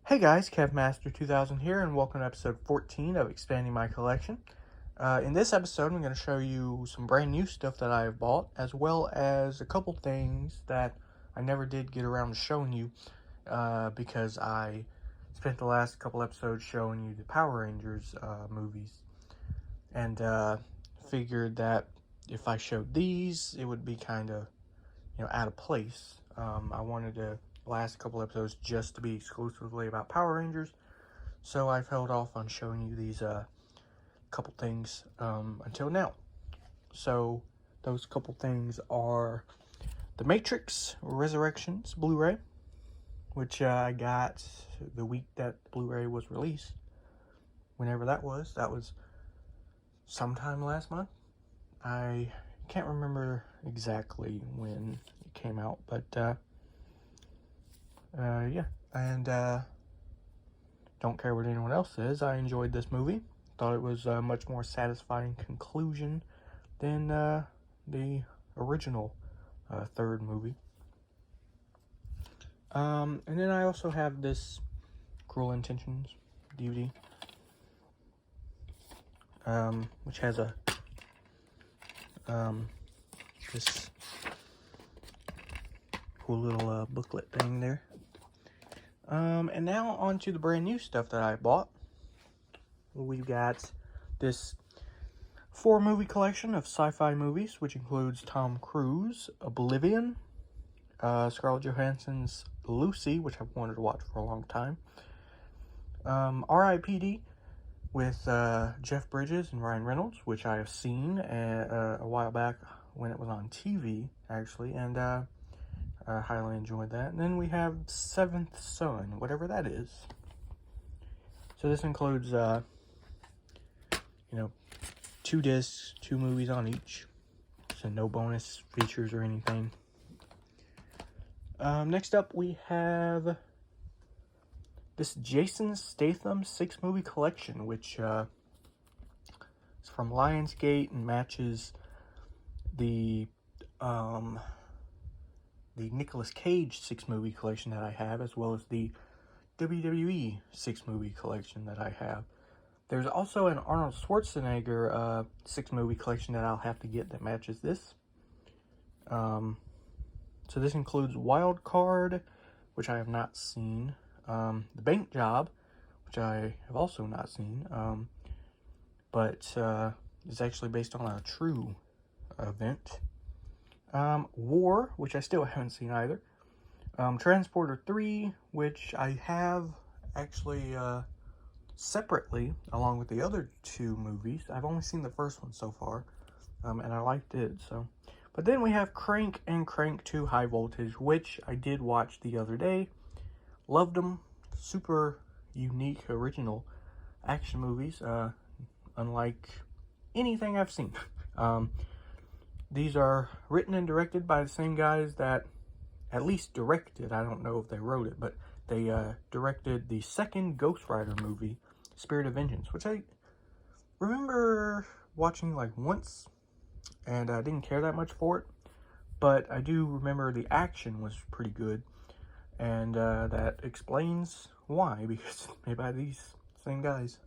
Hey guys, KevMaster2000 here, and welcome to episode 14 of Expanding My Collection. In this episode, I'm going to show you some brand new stuff that I have bought, as well as a couple things that I never did get around to showing you, because I spent the last couple episodes showing you the Power Rangers movies, and figured that if I showed these, it would be kind of, out of place. I wanted the last couple episodes just to be exclusively about Power Rangers, so I've held off on showing you these couple things until now. So those couple things are The Matrix Resurrections Blu-ray, which I got the week that Blu-ray was released. Whenever that was sometime last month. I can't remember exactly when it came out, but yeah, and don't care what anyone else says. I enjoyed this movie. Thought it was a much more satisfying conclusion than the original third movie. And then I also have this Cruel Intentions DVD, which has a this cool little booklet thing there. And now on to the brand new stuff that I bought. We've got this 4-movie collection of sci-fi movies, which includes Tom Cruise, Oblivion, Scarlett Johansson's Lucy, which I've wanted to watch for a long time, R.I.P.D. with Jeff Bridges and Ryan Reynolds, which I have seen a while back when it was on TV, actually, and I highly enjoyed that. And then we have Seventh Son, whatever that is. So this includes, 2 discs, 2 movies on each. So no bonus features or anything. Next up, we have this Jason Statham 6-movie collection, which is from Lionsgate and matches the Nicolas Cage 6-movie collection that I have, as well as the WWE 6-movie collection that I have. There's also an Arnold Schwarzenegger 6-movie collection that I'll have to get that matches this. So this includes Wild Card, which I have not seen, The Bank Job, which I have also not seen, but is actually based on a true event. War, which I still haven't seen either. Transporter 3, which I have actually separately, along with the other 2 movies. I've only seen the first one so far, and I liked it, so. But then we have Crank and Crank 2 High Voltage, which I did watch the other day. Loved them. Super unique, original action movies, unlike anything I've seen. These are written and directed by the same guys that at least directed, I don't know if they wrote it, but they directed the second Ghostwriter movie, Spirit of Vengeance, which I remember watching like once, and I didn't care that much for it, but I do remember the action was pretty good, and that explains why, because it's made by these same guys.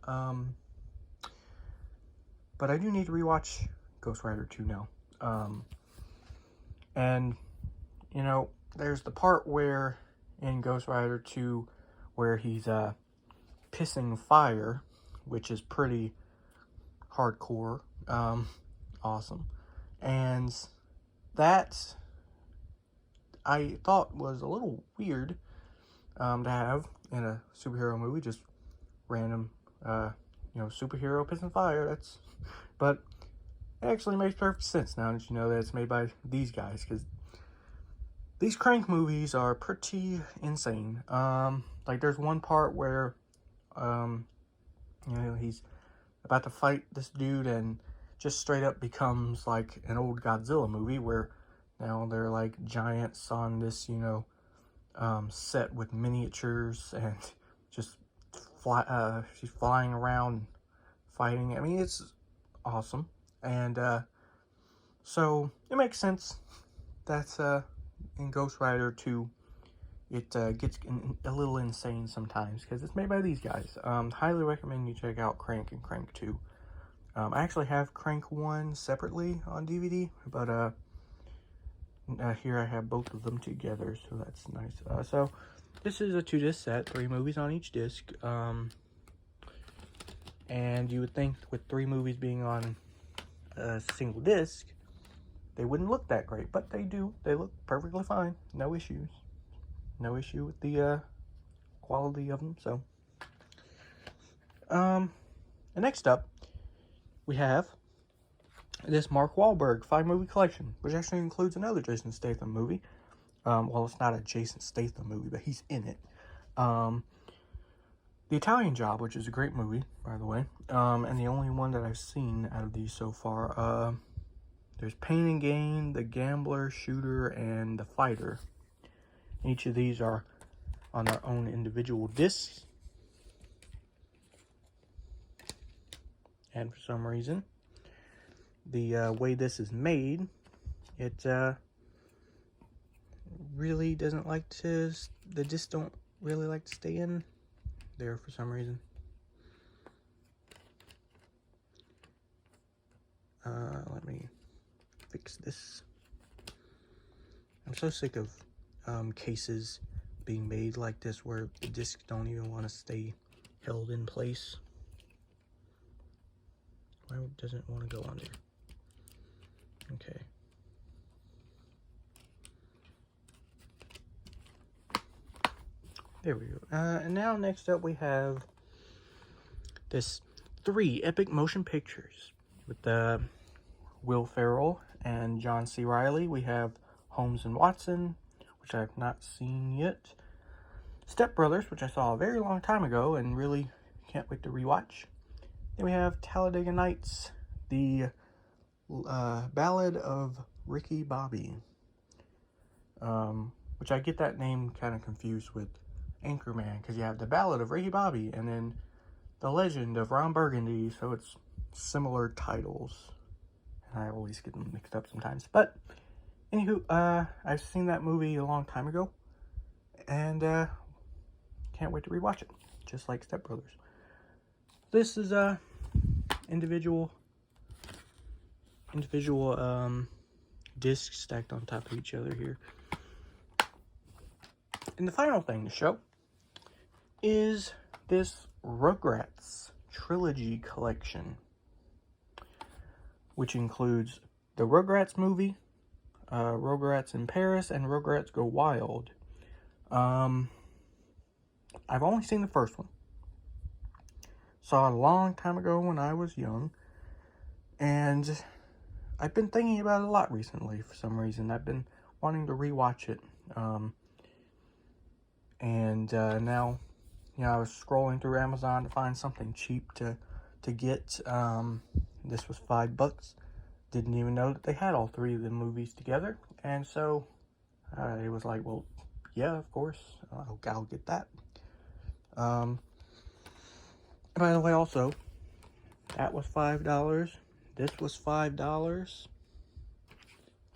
But I do need to rewatch Ghostwriter 2 now. And, there's the part where, in Ghostwriter 2, where he's pissing fire, which is pretty hardcore, awesome. And that, I thought was a little weird to have in a superhero movie, just random, superhero pissing fire, but it actually makes perfect sense now that you know that it's made by these guys, because these Crank movies are pretty insane. Like there's one part where, he's about to fight this dude and just straight up becomes like an old Godzilla movie where now they're like giants on this, set with miniatures and just she's flying around fighting. I mean, it's awesome. And so it makes sense that in Ghostwriter 2, it gets a little insane sometimes because it's made by these guys. Highly recommend you check out Crank and Crank 2. I actually have Crank 1 separately on DVD, but here I have both of them together, so that's nice. So this is a 2-disc set, 3 movies on each disc. And you would think with 3 movies being on a single disc, they wouldn't look that great, but they do. They look perfectly fine. No issues. No issue with the quality of them. So, and next up, we have this Mark Wahlberg 5-movie collection, which actually includes another Jason Statham movie. Well, it's not a Jason Statham movie, but he's in it. The Italian Job, which is a great movie, by the way, and the only one that I've seen out of these so far. There's Pain and Gain, The Gambler, Shooter, and The Fighter. Each of these are on their own individual discs. And for some reason, the way this is made, it really doesn't like to, the discs don't really like to stay in there for some reason. Let me fix this. I'm so sick of cases being made like this where the discs don't even want to stay held in place. Why doesn't it want to go on there? Okay. There we go. And now next up we have this 3 epic motion pictures with Will Ferrell and John C. Reilly. We have Holmes and Watson, which I have not seen yet. Step Brothers, which I saw a very long time ago and really can't wait to rewatch. Then we have Talladega Nights, the Ballad of Ricky Bobby, which I get that name kind of confused with Anchorman, because you have the Ballad of Ricky Bobby and then the Legend of Ron Burgundy, so it's similar titles, and I always get them mixed up sometimes. But anywho, I've seen that movie a long time ago, and can't wait to rewatch it, just like Step Brothers. This is individual discs stacked on top of each other here. And the final thing to show is this Rugrats Trilogy collection, which includes the Rugrats movie, Rugrats in Paris, and Rugrats Go Wild. I've only seen the first one. Saw it a long time ago when I was young, and I've been thinking about it a lot recently for some reason. I've been wanting to rewatch it, and now, you know, I was scrolling through Amazon to find something cheap to get. This was $5. Didn't even know that they had all 3 of the movies together, and so it was like, well, yeah, of course, I'll get that. By the way, also, that was $5. This was $5,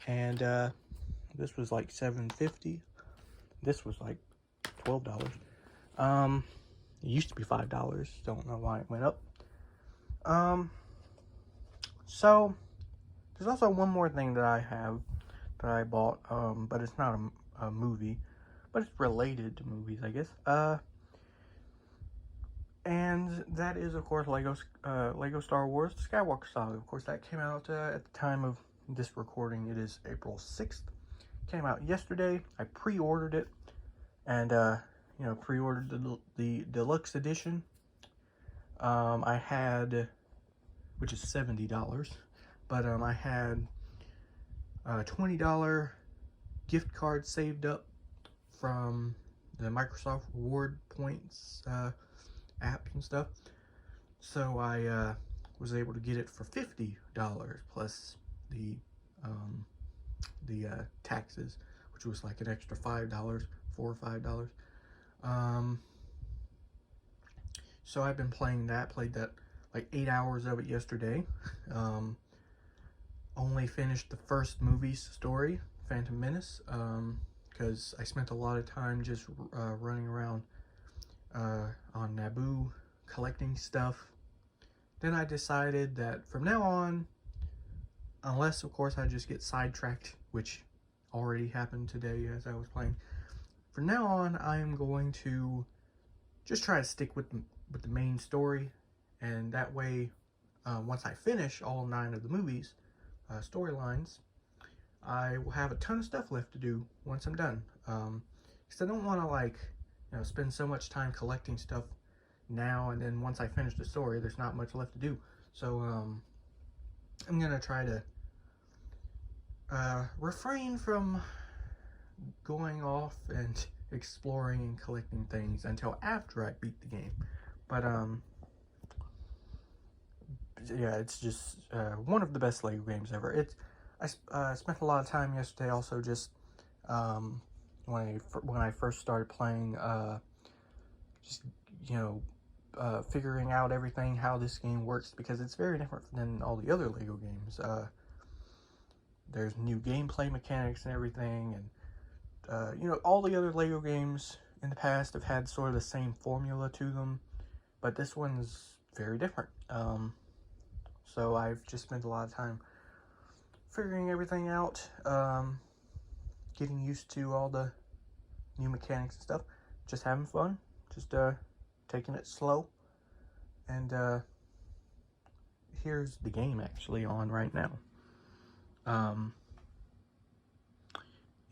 and this was like $7.50. This was like $12. It used to be $5. Don't know why it went up. So there's also one more thing that I have that I bought, but it's not a movie, but it's related to movies, I guess. And that is, of course, Lego Star Wars Skywalker Saga. Of course, that came out at the time of this recording. It is April 6th. Came out yesterday. I pre-ordered it, and pre-ordered the deluxe edition. I had, which is $70, but I had a $20 gift card saved up from the Microsoft Reward Points app and stuff, so I was able to get it for $50 plus the taxes, which was like an extra $5, $4 or $5. So I've been playing that. Played that like 8 hours of it yesterday. Only finished the first movie's story, Phantom Menace, because I spent a lot of time just running around on Naboo collecting stuff. Then I decided that from now on, unless of course I just get sidetracked, which already happened today as I was playing, from now on I am going to just try to stick with the main story, and that way once I finish all 9 of the movies storylines, I will have a ton of stuff left to do once I'm done, because I don't want to, like, you know, spend so much time collecting stuff now, and then once I finish the story there's not much left to do. So I'm gonna try to refrain from going off and exploring and collecting things until after I beat the game. But yeah, it's just one of the best Lego games ever. I spent a lot of time yesterday also just when I first started playing, just, you know, figuring out everything, how this game works, because it's very different than all the other Lego games. There's new gameplay mechanics and everything, and you know, all the other Lego games in the past have had sort of the same formula to them, but this one's very different. So I've just spent a lot of time figuring everything out, getting used to all the new mechanics and stuff, just having fun, just taking it slow. And here's the game actually on right now.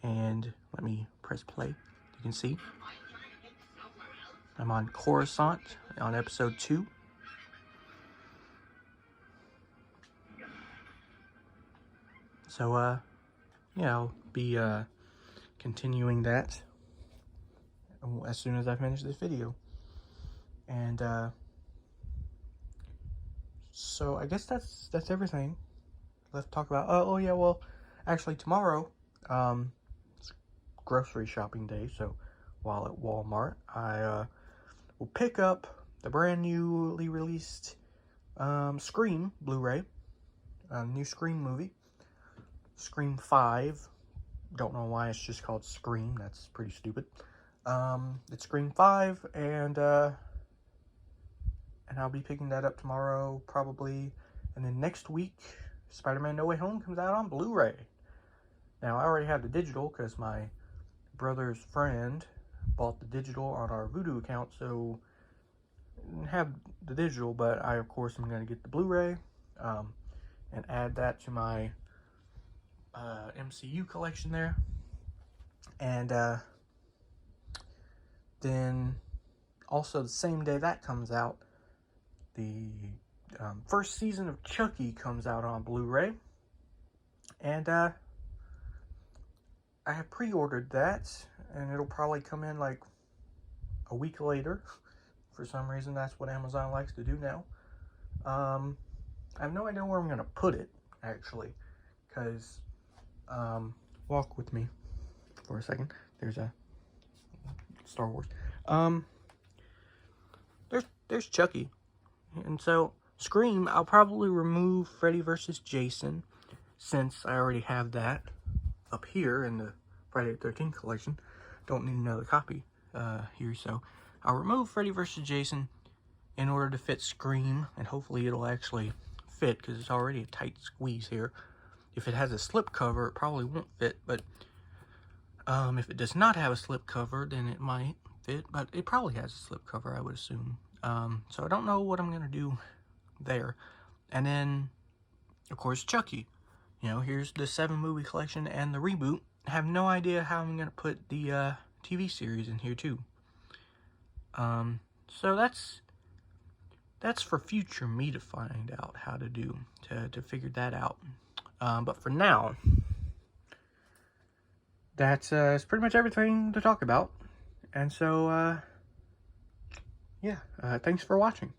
And let me press play. You can see I'm on Coruscant on episode 2. So yeah, I'll be continuing that as soon as I finish this video. And so I guess that's everything left to talk about. Oh yeah, well, actually tomorrow it's grocery shopping day, so while at Walmart I will pick up the brand newly released Scream Blu-ray, new Scream movie, Scream 5. Don't know why it's just called Scream, that's pretty stupid. It's Scream 5, and I'll be picking that up tomorrow probably, and then next week Spider-Man No Way Home comes out on Blu-ray. Now I already have the digital because my brother's friend bought the digital on our Vudu account, so I didn't have the digital, but I of course am going to get the Blu-ray and add that to my MCU collection there. And then also the same day that comes out, the first season of Chucky comes out on Blu-ray, and I have pre-ordered that, and it'll probably come in like a week later. For some reason, that's what Amazon likes to do now. I have no idea where I'm going to put it, actually, because, walk with me for a second. There's a Star Wars. There's Chucky. And so, Scream, I'll probably remove Freddy vs. Jason, since I already have that up here in the Friday the 13th collection. Don't need another copy here, so I'll remove Freddy vs. Jason in order to fit Scream, and hopefully it'll actually fit, because it's already a tight squeeze here. If it has a slip cover, it probably won't fit, but if it does not have a slip cover, then it might fit, but it probably has a slip cover, I would assume. So I don't know what I'm going to do there. And then, of course, Chucky. You know, here's the 7-movie collection and the reboot. I have no idea how I'm going to put the TV series in here, too. So that's for future me to find out how to do, to figure that out. But for now, that's pretty much everything to talk about. And so, yeah, thanks for watching.